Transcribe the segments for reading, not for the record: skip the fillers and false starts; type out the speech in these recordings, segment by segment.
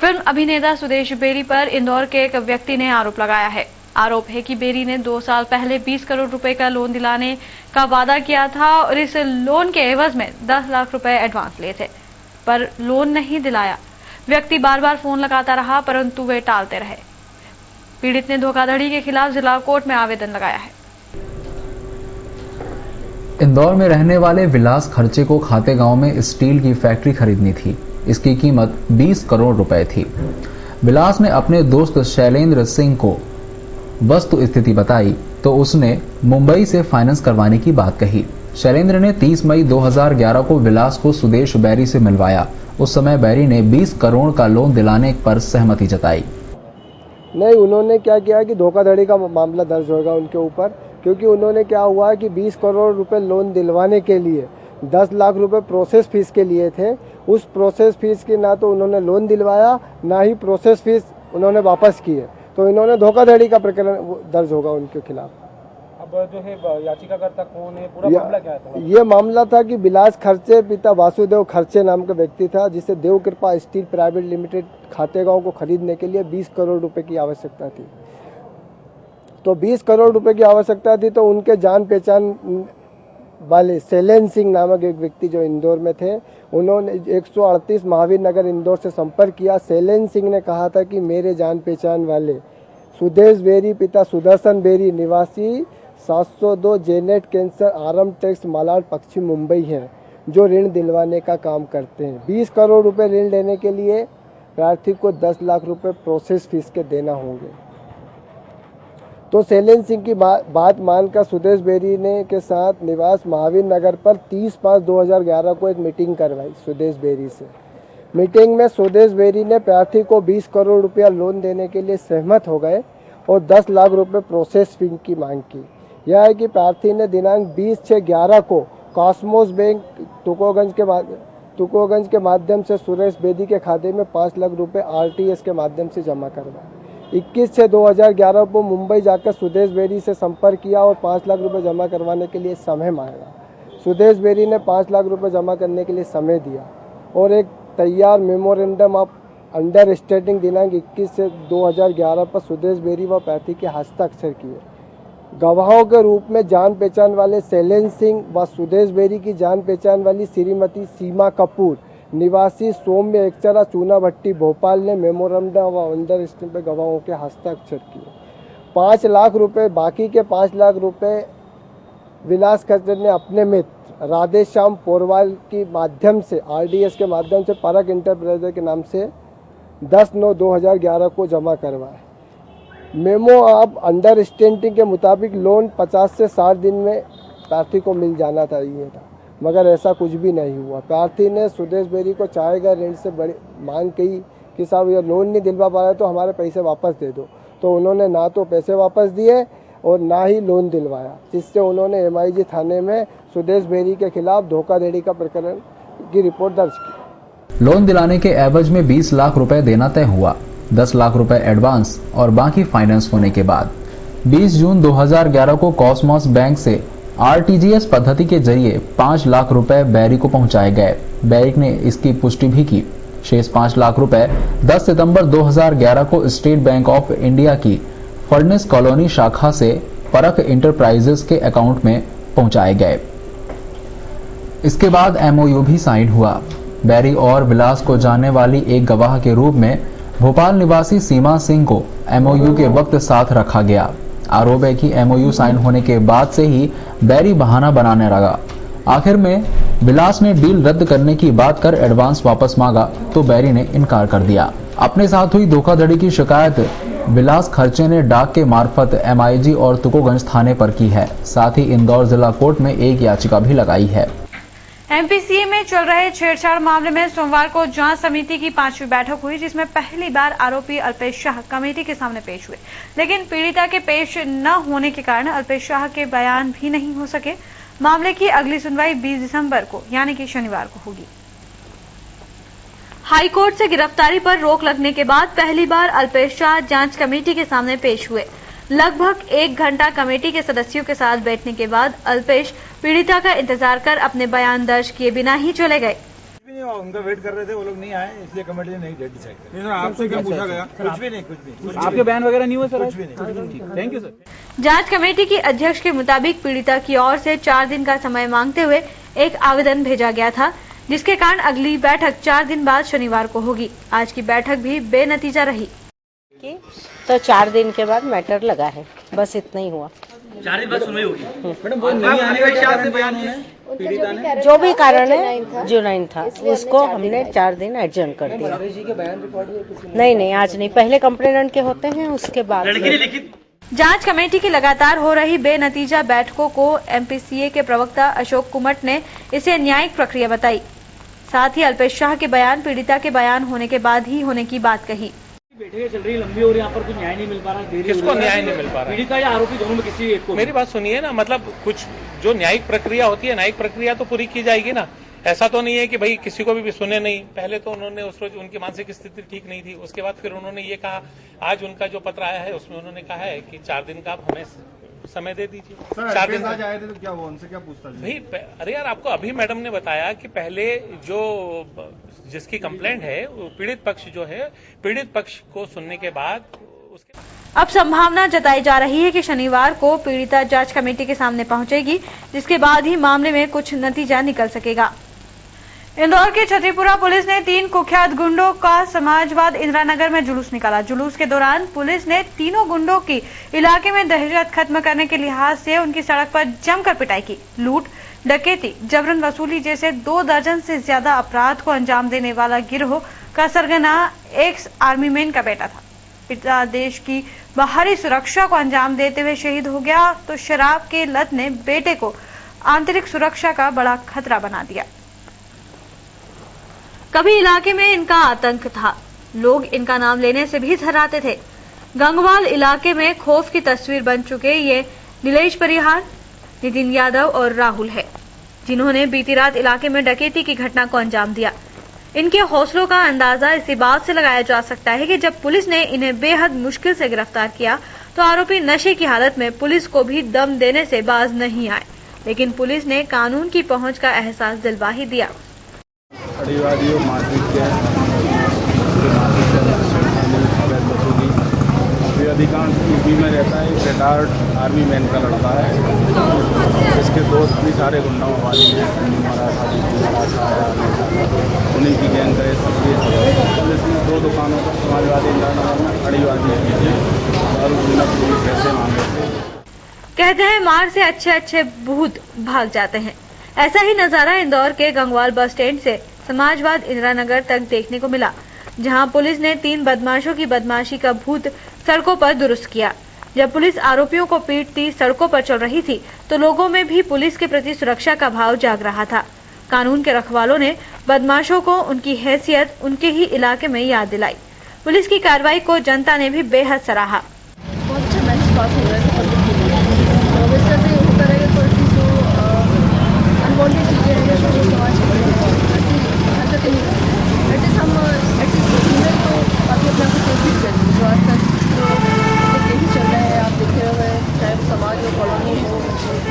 Film अभिनेता Sudesh berry पर इंदौर के एक व्यक्ति ने आरोप लगाया है। आरोप है कि बेरी ने 2 साल पहले 20 करोड़ रुपए का लोन दिलाने का वादा किया था और इस लोन के एवज में 10 लाख रुपए एडवांस लिए थे, पर लोन नहीं दिलाया। व्यक्ति बार बार फोन लगाता रहा, परंतु वे टालते रहे। पीड़ित ने धोखाधड़ी के खिलाफ जिला कोर्ट में आवेदन लगाया है। इंदौर में रहने वाले विलास खर्चे को खाते गांव में स्टील की फैक्ट्री खरीदनी थी। इसकी कीमत 20 करोड़ रुपए थी। विलास ने अपने दोस्त शैलेंद्र सिंह को वस्तु स्थिति बताई तो उसने मुंबई से फाइनेंस करवाने की बात कही। शैलेंद्र ने 30 मई 2011 को विलास को सुदेश बेरी से मिलवाया। उस समय बेरी ने 20 करोड़ का लोन दिलाने पर सहमति जताई। नहीं, उन्होंने क्या किया कि धोखाधड़ी का मामला दर्ज होगा उनके ऊपर, क्योंकि उन्होंने क्या हुआ कि 20 करोड़ रुपए लोन दिलवाने के लिए 10 लाख रुपए प्रोसेस फीस के लिए थे। उस प्रोसेस फीस की ना तो उन्होंने लोन दिलवाया, ना ही प्रोसेस फीस उन्होंने वापस की है, तो इन्होंने धोखाधड़ी का प्रकरण दर्ज होगा उनके खिलाफ। अब जो है याचिकाकर्ता कौन है, पूरा मामला क्या है? ये मामला था कि विलास खर्चे पिता वासुदेव खर्चे नाम का व्यक्ति था, जिसे देव कृपा स्टील प्राइवेट लिमिटेड खातेगांव को खरीदने के लिए 20 करोड़ रुपए की आवश्यकता थी। तो 20 करोड़ रुपए की आवश्यकता थी, तो उनके जान पहचान वाले शैलेंद्र सिंह नामक एक व्यक्ति जो इंदौर में थे, उन्होंने 138 महावीर नगर इंदौर से संपर्क किया। शैलेंद्र सिंह ने कहा था कि मेरे जान पहचान वाले सुदेश बेरी पिता सुदर्शन बेरी निवासी 702 जेनेट कैंसर आरम टैक्स मालाड पश्चिम मुंबई हैं, जो ऋण दिलवाने का काम करते हैं। 20 करोड़ रुपए ऋण लेने के लिए प्रार्थी को 10 लाख रुपए प्रोसेस फीस के देना होंगे। तो शैलेंद्र सिंह की बात मानकर सुदेश बेरी ने के साथ निवास महावीर नगर पर 30/5/2011 को एक मीटिंग करवाई सुदेश बेरी से। मीटिंग में सुदेश बेरी ने प्रार्थी को 20 करोड़ रुपया लोन देने के लिए सहमत हो गए और 10 लाख रुपए प्रोसेस फी की मांग की। यह है कि प्रार्थी ने दिनांक 20/6/11 को कॉस्मोस बैंक तुकोगंज के माध्यम से सुरेश बेदी के खाते में 5 लाख रुपए RTS के माध्यम से जमा करवाए। 21/6/2011 को मुंबई जाकर सुदेश बेरी से संपर्क किया और 5 लाख रुपए जमा करवाने के लिए समय मांगा। सुदेश बेरी ने 5 लाख रुपए जमा करने के लिए समय दिया और एक तैयार मेमोरेंडम ऑफ अंडरस्टैंडिंग दिनांक 21/6/2011 पर सुदेश बेरी व प्रार्थी के हस्ताक्षर किए। गवाहों के रूप में जान पहचान वाले शैलेंद्र सिंह व सुदेश बेरी की जान पहचान वाली श्रीमती सीमा कपूर निवासी सौम्य एकचरा चूना भट्टी भोपाल ने मेमोरेंडम व अंडरस्टैंडिंग पे गवाहों के हस्ताक्षर किए। 5 लाख रुपए बाकी के 5 लाख रुपए विलास खर्चे ने अपने मित्र राधेश्याम पोरवाल के माध्यम से RDS के माध्यम से परक इंटरप्राइजेज के नाम से 10/9/2011 को जमा करवाए। मेमो ऑफ अंडरस्टैंडिंग के मुताबिक लोन 50 से 60 दिन में प्रार्थी को मिल जाना चाहिए था, मगर ऐसा कुछ भी नहीं हुआ। प्रार्थी ने सुदेश बेरी को चाहे गए ऋण से बड़ी मांग की कि साहब ये लोन नहीं दिलवा पा रहे तो हमारे पैसे वापस दे दो, तो उन्होंने ना तो पैसे वापस दिए और ना ही लोन दिलवाया, जिससे उन्होंने MIG थाने में सुदेश बेरी के खिलाफ धोखाधड़ी का प्रकरण की रिपोर्ट दर्ज की। लोन दिलाने के एवज में 20 लाख रुपए देना तय हुआ। 10 लाख रुपए एडवांस और बाकी फाइनेंस होने के बाद 20 जून 2011 को कॉस्मोस बैंक से RTGS पद्धति के जरिए 5 लाख रुपए बेरी को पहुंचाए गए। बेरी ने इसकी पुष्टि भी की। शेष 5 लाख रुपए 10 सितंबर 2011 को स्टेट बैंक ऑफ इंडिया की फर्नेस कॉलोनी शाखा से परख इंटरप्राइजेस के अकाउंट में पहुंचाए गए। इसके बाद MOU भी साइन हुआ। बेरी और विलास को जानने वाली एक गवाह के रूप में भोपाल निवासी सीमा सिंह को MOU के वक्त साथ रखा गया। आरोप है कि MOU साइन होने के बाद से ही बेरी बहाना बनाने लगा। आखिर में विलास ने डील रद्द करने की बात कर एडवांस वापस मांगा तो बेरी ने इनकार कर दिया। अपने साथ हुई धोखाधड़ी की शिकायत विलास खर्चे ने डाक के मार्फत MIG और तुकोगंज थाने पर की है। साथ ही इंदौर जिला कोर्ट में एक याचिका भी लगाई है। MPCA में चल रहे छेड़छाड़ मामले में सोमवार को जांच समिति की 5वीं बैठक हुई, जिसमें पहली बार आरोपी अल्पेश शाह कमेटी के सामने पेश हुए, लेकिन पीड़िता के पेश न होने के कारण अल्पेश शाह के बयान भी नहीं हो सके। मामले की अगली सुनवाई 20 दिसंबर को यानी कि शनिवार को होगी। हाईकोर्ट से गिरफ्तारी पर रोक लगने के बाद पहली बार अल्पेश शाह जांच कमेटी के सामने पेश हुए। लगभग 1 घंटा कमेटी के सदस्यों के साथ बैठने के बाद अल्पेश पीड़िता का इंतजार कर अपने बयान दर्ज किए बिना ही चले गए। नहीं, उनका वेट कर रहे थे, वो लोग नहीं आए, इसलिए कमेटी ने नहीं डेट डिसाइड कर। नहीं, आपसे क्या पूछा गया? कुछ भी नहीं। आपके बयान वगैरह नहीं हुए सर? कुछ भी नहीं। Thank you sir. जांच कमेटी की अध्यक्ष के मुताबिक पीड़िता की ओर से 4 दिन का समय मांगते हुए एक आवेदन भेजा गया था, जिसके कारण अगली बैठक 4 दिन बाद शनिवार को होगी। आज की बैठक भी बेनतीजा रही। तो 4 दिन के बाद मैटर लगा है, बस इतना ही हुआ। 4 दिन बाद सुनवाई होगी। मैडम वो नहीं आने का कारण से बयान है पीड़िता ने? जो भी कारण है, जुनैन था, उसको हमने 4 दिन एडजर्न कर दिया। नहीं, आज नहीं, पहले कंप्लेनेंट के होते हैं, उसके बाद। जांच कमेटी की लगातार हो रही बेनतीजा बैठकों को एमपीसीए के प्रवक्ता अशोक कुमट ने इसे न्यायिक प्रक्रिया बताई। साथ ही अल्पेश शाह के बयान पीड़िता के बयान होने के बाद ही होने की बात कही। बैठकें चल रही लंबी और यहाँ पर कुछ न्याय नहीं मिल पा रहा। किसको न्याय नहीं मिल पा रहा? पीड़िता या आरोपी दोनों में किसी एक को? मेरी बात सुनिए ना, मतलब कुछ जो न्यायिक प्रक्रिया होती है, न्यायिक प्रक्रिया तो पूरी की जाएगी ना। ऐसा तो नहीं है कि भाई किसी को भी सुने नहीं। पहले तो उन्होंने उस रोज उनकी मानसिक स्थिति ठीक नहीं थी, उसके बाद फिर उन्होंने ये कहा, आज उनका जो पत्र आया है उसमें उन्होंने कहा है कि 4 दिन का आप हमें समय दे दीजिए। 4 दिन आज आए थे तो क्या हुआ, उनसे क्या पूछताछ? भाई अरे यार, आपको अभी मैडम ने बताया कि पहले जो जिसकी कंप्लेंट है वो पीड़ित पक्ष जो है, पीड़ित पक्ष को सुनने के बाद उसके अब संभावना जताई जा रही है कि शनिवार को पीड़िता जांच कमेटी के सामने पहुंचेगी, जिसके बाद ही मामले में कुछ नतीजा निकल सकेगा। इंदौर के छतरीपुरा पुलिस ने 3 कुख्यात गुंडों का समाजवाद इंदिरानगर में जुलूस निकाला। जुलूस के दौरान पुलिस ने तीनों गुंडों की इलाके में दहशत खत्म करने के लिहाज से उनकी सड़क पर जमकर पिटाई की। लूट, डकैती, जबरन वसूली जैसे 2 दर्जन से ज्यादा अपराध को अंजाम देने वाला गिरोह का सरगना एक्स आर्मी मैन का बेटा था। पिता देश की बाहरी सुरक्षा को अंजाम देते हुए शहीद हो गया, तो शराब के लत ने बेटे को आंतरिक सुरक्षा का बड़ा खतरा बना दिया। कभी इलाके में इनका आतंक था, लोग इनका नाम लेने से भी थर्राते थे। गंगवाल इलाके में खौफ की तस्वीर बन चुके ये नीलेश परिहार, नितिन यादव और राहुल है, जिन्होंने बीती रात इलाके में डकैती की घटना को अंजाम दिया। इनके हौसलों का अंदाजा इसी बात से लगाया जा सकता है कि जब पुलिस ने इन्हें बेहद मुश्किल से गिरफ्तार किया तो आरोपी नशे की हालत में पुलिस को भी दम देने से बाज नहीं आए, लेकिन पुलिस ने कानून की पहुंच का एहसास दिलवा ही दिया। परिवादियों मारपीट के अभी अधिकांश यूपी में रहता है। एक रिटायर्ड आर्मी मैन का लड़का है, इसके दोस्त भी सारे गुंडाओं वाली हैं, मराठा, उन्हीं की गैंग का सक्रिय पुलिस ने 2 दुकानों पर समाजवादी इंदिरानगर में खड़ीवादी पुलिस पैसे मांगे थे। कहते हैं मार से अच्छे भूत भाग जाते हैं। ऐसा ही नजारा इंदौर के गंगवाल बस स्टैंड से समाजवाद इंदिरानगर तक देखने को मिला, जहां पुलिस ने 3 बदमाशों की बदमाशी का भूत सड़कों पर दुरुस्त किया। जब पुलिस आरोपियों को पीटती सड़कों पर चल रही थी तो लोगों में भी पुलिस के प्रति सुरक्षा का भाव जाग रहा था। कानून के रखवालों ने बदमाशों को उनकी हैसियत उनके ही इलाके में याद दिलाई। पुलिस की कार्रवाई को जनता ने भी बेहद सराहा। बहुत अच्छा मैसेज पास हो रहा है पब्लिक के लिए। तो इस तरह से होता रहेगा तो एटलीस्ट जो अनवांटेड चीज़ें हैं जो समाज में हरकतें नहीं करती, एटलीस्ट हम एटलीस्ट फीमेल को काफ़ी अपने आप को सेफ फील करेंगे। जो आज तक जो यही चल रहा है, आप देखे हुए हैं, चाहे वो समाज हो, कॉलोनी हो,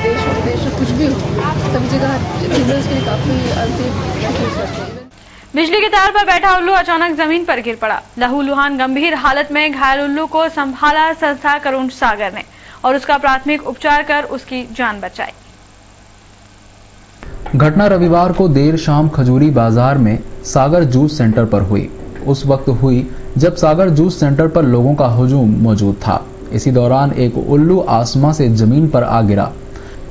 देश हो, विदेश हो, कुछ भी हो, सभी जगह फीमेल्स के लिए काफ़ी अनसेफ महसूस करते हैं। बिजली के तार पर बैठा उल्लू अचानक जमीन पर गिर पड़ा। लहूलुहान गंभीर हालत में घायल उल्लू को संभाला संस्था करुण सागर ने और उसका प्राथमिक उपचार कर उसकी जान बचाई। घटना रविवार को देर शाम खजूरी बाजार में सागर जूस सेंटर पर हुई। उस वक्त हुई जब सागर जूस सेंटर पर लोगों का हुजूम मौजूद था। इसी दौरान एक उल्लू आसमां से जमीन पर आ गिरा।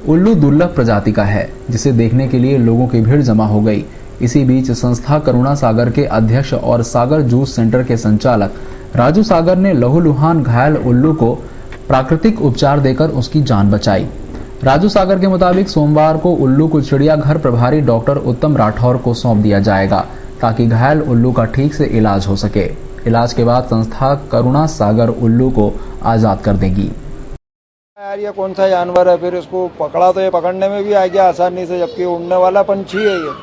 उल्लू दुर्लभ प्रजाति का है, जिसे देखने के लिए लोगों की भीड़ जमा हो गई। इसी बीच संस्था करुणा सागर के अध्यक्ष और सागर जूस सेंटर के संचालक राजू सागर ने लहूलुहान घायल उल्लू को प्राकृतिक उपचार देकर उसकी जान बचाई। राजू सागर के मुताबिक सोमवार को उल्लू को चिड़ियाघर प्रभारी डॉक्टर उत्तम राठौर को सौंप दिया जाएगा, ताकि घायल उल्लू का ठीक से इलाज हो सके। इलाज के बाद संस्था करुणा सागर उल्लू को आजाद कर देगी। यार ये कौन सा जानवर है, फिर इसको पकड़ा तो ये पकड़ने में भी आ गया आसानी से, जबकि उड़ने वाला पंछी है ये।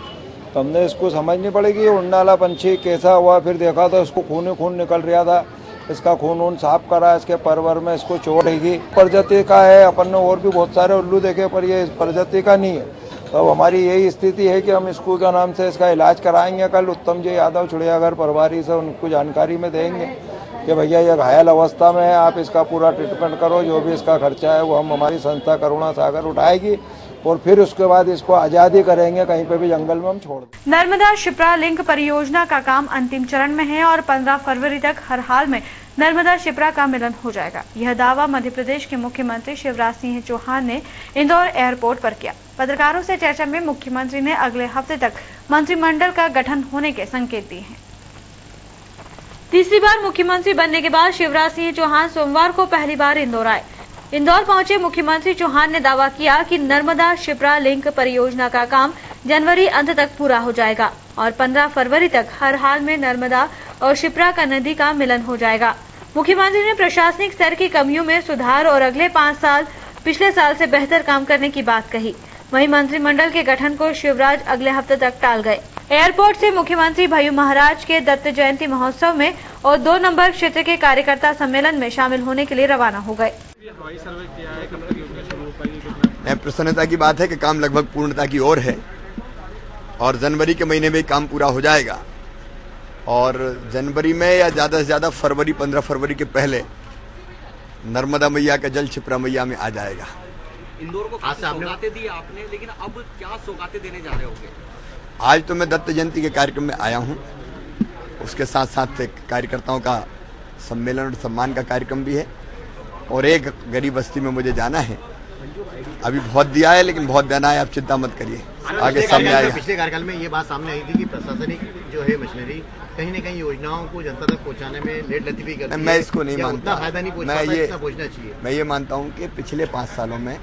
तो हमने इसको समझनी पड़ेगी उड़ने वाला पंछी कैसा हुआ। फिर देखा तो इसको खून ही खून निकल रहा था। इसका खून साफ करा, इसके परवर में इसको चोट लगी। प्रजाति का है, अपन ने और भी बहुत सारे उल्लू देखे पर ये इस प्रजाति का नहीं है। तो अब हमारी यही स्थिति है कि हम स्कूल का नाम से इसका इलाज कराएंगे। कल उत्तम जी यादव चिड़ियाघर प्रभारी से उनको जानकारी में देंगे कि भैया ये घायल अवस्था में है, आप इसका पूरा ट्रीटमेंट करो, जो भी इसका खर्चा है वो हम हमारी संस्था करुणा सागर उठाएगी और फिर उसके बाद इसको आज़ादी करेंगे, कहीं पे भी जंगल में हम छोड़ दें। नर्मदा शिप्रा लिंक परियोजना का काम अंतिम चरण में है और 15 फरवरी तक हर हाल में नर्मदा शिप्रा का मिलन हो जाएगा। यह दावा मध्य प्रदेश के मुख्यमंत्री शिवराज सिंह चौहान ने इंदौर एयरपोर्ट पर किया। पत्रकारों से चर्चा में मुख्यमंत्री ने अगले हफ्ते तक मंत्रिमंडल का गठन होने के संकेत दिए हैं। तीसरी बार मुख्यमंत्री बनने के बाद शिवराज सिंह चौहान सोमवार को पहली बार इंदौर आए। इंदौर पहुंचे मुख्यमंत्री चौहान ने दावा किया कि नर्मदा शिप्रा लिंक परियोजना का काम जनवरी अंत तक पूरा हो जाएगा और 15 फरवरी तक हर हाल में नर्मदा और शिप्रा का नदी का मिलन हो जाएगा। मुख्यमंत्री ने प्रशासनिक स्तर की कमियों में सुधार और अगले 5 साल पिछले साल से बेहतर काम करने की बात कही। वहीं मंत्रिमंडल के गठन को शिवराज अगले हफ्ते तक टाल गए। एयरपोर्ट से मुख्यमंत्री भय्यू महाराज के दत्त जयंती महोत्सव में और 2 नंबर क्षेत्र के कार्यकर्ता सम्मेलन में शामिल होने के लिए रवाना हो गए। प्रसन्नता की बात है कि काम लगभग पूर्णता की ओर है और जनवरी के महीने में काम पूरा हो जाएगा और जनवरी में या ज्यादा से ज्यादा फरवरी 15 फरवरी के पहले नर्मदा मैया का जल शिप्रा मैया में आ जाएगा। इंदौर को सौगातें दी आपने, लेकिन अब क्या सौगातें देने जा रहे होंगे? आज तो मैं दत्त जयंती के कार्यक्रम में आया हूं, उसके साथ साथ कार्यकर्ताओं का सम्मेलन और सम्मान का कार्यक्रम भी है और एक गरीब बस्ती में मुझे जाना है। अभी बहुत दिया है लेकिन बहुत देना है, आप चिंता मत करिए, आगे सामने आएगा। पिछले कार्यकाल में ये बात सामने आई थी कि प्रशासनिक जो है मशीनरी कहीं न कहीं योजनाओं को जनता तक पहुंचाने में लेट लतीफी करती है। मैं इसको नहीं मानता, फायदा नहीं पहुंचना चाहिए। मैं ये मानता हूँ कि पिछले 5 सालों में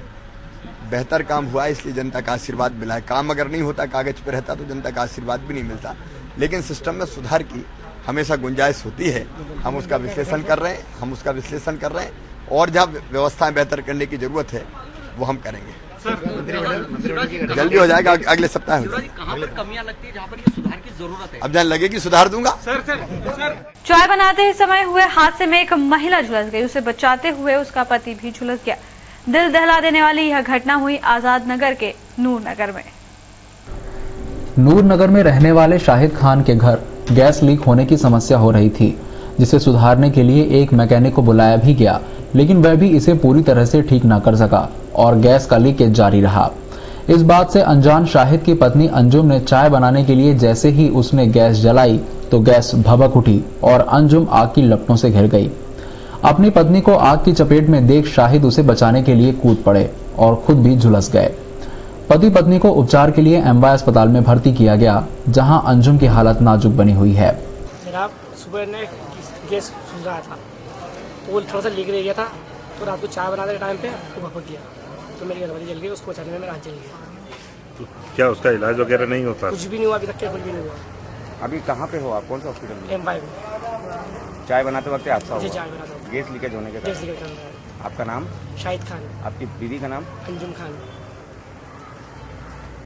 बेहतर काम हुआ है, इसलिए जनता का आशीर्वाद मिला है। काम अगर नहीं होता, कागज पे रहता तो जनता का आशीर्वाद भी नहीं मिलता, लेकिन सिस्टम में सुधार की हमेशा गुंजाइश होती है। हम उसका विश्लेषण कर रहे हैं और जहाँ व्यवस्थाएं बेहतर करने की जरूरत है वो हम करेंगे। जल्दी हो जाएगा, अगले सप्ताह में। कहाँ पर कमियां लगती है जहाँ पर ये सुधार की जरूरत है? अब जहाँ लगेगी सुधार दूंगा। चाय बनाते समय हुए हादसे में एक महिला झुलस गई, उसे बचाते हुए उसका पति भी झुलस गया। दिल दहला देने वाली यह घटना हुई आजाद नगर के नूर नगर में। नूर नगर में रहने वाले शाहिद खान के घर गैस लीक होने की समस्या हो रही थी, जिसे सुधारने के लिए एक मैकेनिक को बुलाया भी गया, लेकिन वह भी इसे पूरी तरह से ठीक न कर सका और गैस का लीकेज जारी रहा। इस बात से अनजान शाहिद की पत्नी अंजुम ने चाय बनाने के लिए जैसे ही उसने गैस जलाई तो गैस भभक उठी और अंजुम आग की लपटों से घिर गई। अपनी पत्नी को आग की चपेट में देख शाहिद उसे बचाने के लिए कूद पड़े और खुद भी झुलस गए। पति पत्नी को उपचार के लिए एमवाई अस्पताल में भर्ती किया गया, जहां अंजुम की हालत नाजुक बनी हुई है। मेरा सुबह ने गैस सुन रहा था, वो थोड़ा सा लीक रह गया था, तो रात को चाय बनाने के टाइम पे वो भपक गया, तो मेरी घरवाली जल गई, उसको बचाने में मेरा हाथ जल गया। तो क्या उसका इलाज वगैरह नहीं होता? कुछ भी नहीं हुआ अभी तक, कुछ भी नहीं हुआ। अभी कहाँ पे हो आप, कौन सा हॉस्पिटल में? एमवाई में। चाय बनाते वक्त हादसा हुआ? चाय बनाता हूँ। गैस लीकेज होने के गैस लीकेज होने के कारण। आपका नाम? शाहिद खान। आपकी दीदी का नाम? अंजुम खान।